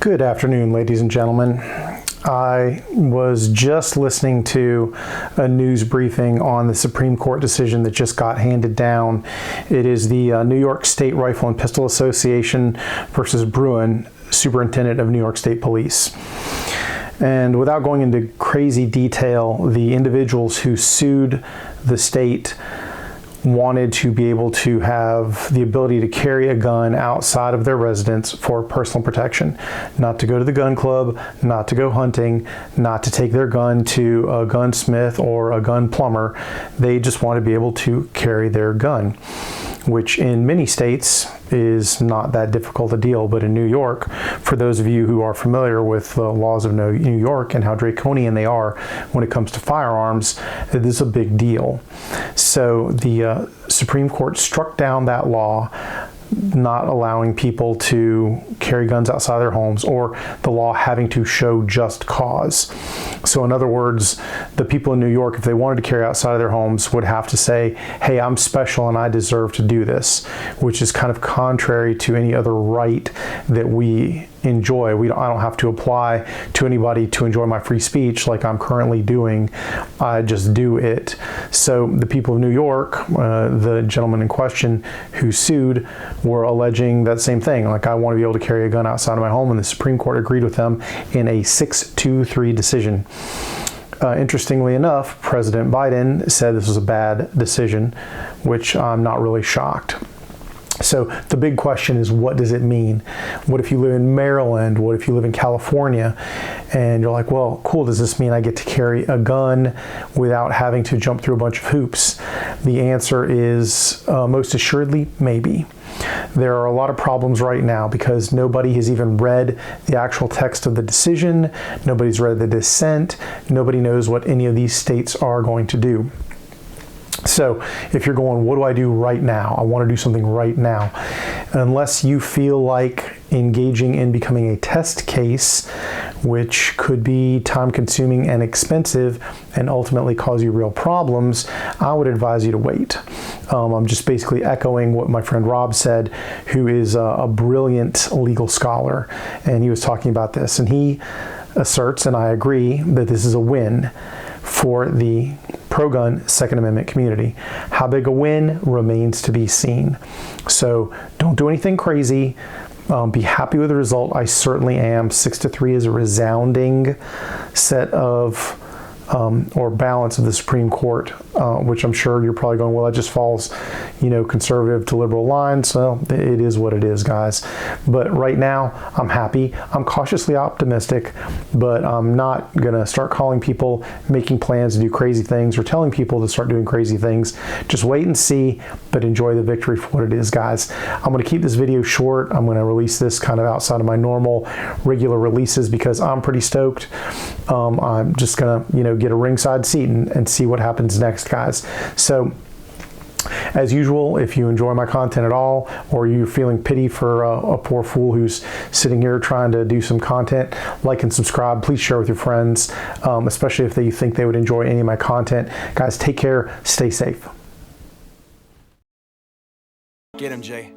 Good afternoon, ladies and gentlemen. I was just listening to a news briefing on the Supreme Court decision that just got handed down. It is the New York State Rifle and Pistol Association versus Bruen, Superintendent of New York State Police. And without going into crazy detail, the individuals who sued the state wanted to be able to have the ability to carry a gun outside of their residence for personal protection. Not to go to the gun club, not to go hunting, not to take their gun to a gunsmith or a gun plumber. They just want to be able to carry their gun, which in many states is not that difficult a deal. But in New York, for those of you who are familiar with the laws of New York and how draconian they are when it comes to firearms, it is a big deal. So the Supreme Court struck down that law, not allowing people to carry guns outside their homes, or the law having to show just cause. So in other words, the people in New York, if they wanted to carry outside of their homes, would have to say, hey, I'm special and I deserve to do this, which is kind of contrary to any other right that we enjoy. I don't have to apply to anybody to enjoy my free speech like I'm currently doing. I just do it. So the people of New York, the gentleman in question who sued, were alleging that same thing. Like, I want to be able to carry a gun outside of my home, and the Supreme Court agreed with them in a 6-2-3 decision. Interestingly enough, President Biden said this was a bad decision, which I'm not really shocked. So the big question is, what does it mean? What if you live in Maryland? What if you live in California? And you're like, well, cool, does this mean I get to carry a gun without having to jump through a bunch of hoops? The answer is most assuredly, maybe. There are a lot of problems right now because nobody has even read the actual text of the decision. Nobody's read the dissent. Nobody knows what any of these states are going to do. So if you're going, what do I do right now? I want to do something right now. Unless you feel like engaging in becoming a test case, which could be time consuming and expensive and ultimately cause you real problems, I would advise you to wait. I'm just basically echoing what my friend Rob said, who is a brilliant legal scholar, and he was talking about this, and he asserts, and I agree, that this is a win for the pro-gun Second Amendment community. How big a win remains to be seen. So don't do anything crazy. Be happy with the result. I certainly am. 6-3 is a resounding set of or balance of the Supreme Court, which I'm sure you're probably going, well, that just falls, conservative to liberal lines. Well, it is what it is, guys. But right now, I'm happy. I'm cautiously optimistic, but I'm not going to start calling people, making plans to do crazy things, or telling people to start doing crazy things. Just wait and see, but enjoy the victory for what it is, guys. I'm going to keep this video short. I'm going to release this kind of outside of my normal, regular releases because I'm pretty stoked. I'm just going to, get a ringside seat and see what happens next, guys. So as usual, if you enjoy my content at all, or you're feeling pity for a poor fool who's sitting here trying to do some content, like and subscribe. Please share with your friends, especially if you think they would enjoy any of my content. Guys, take care. Stay safe. Get him, Jay.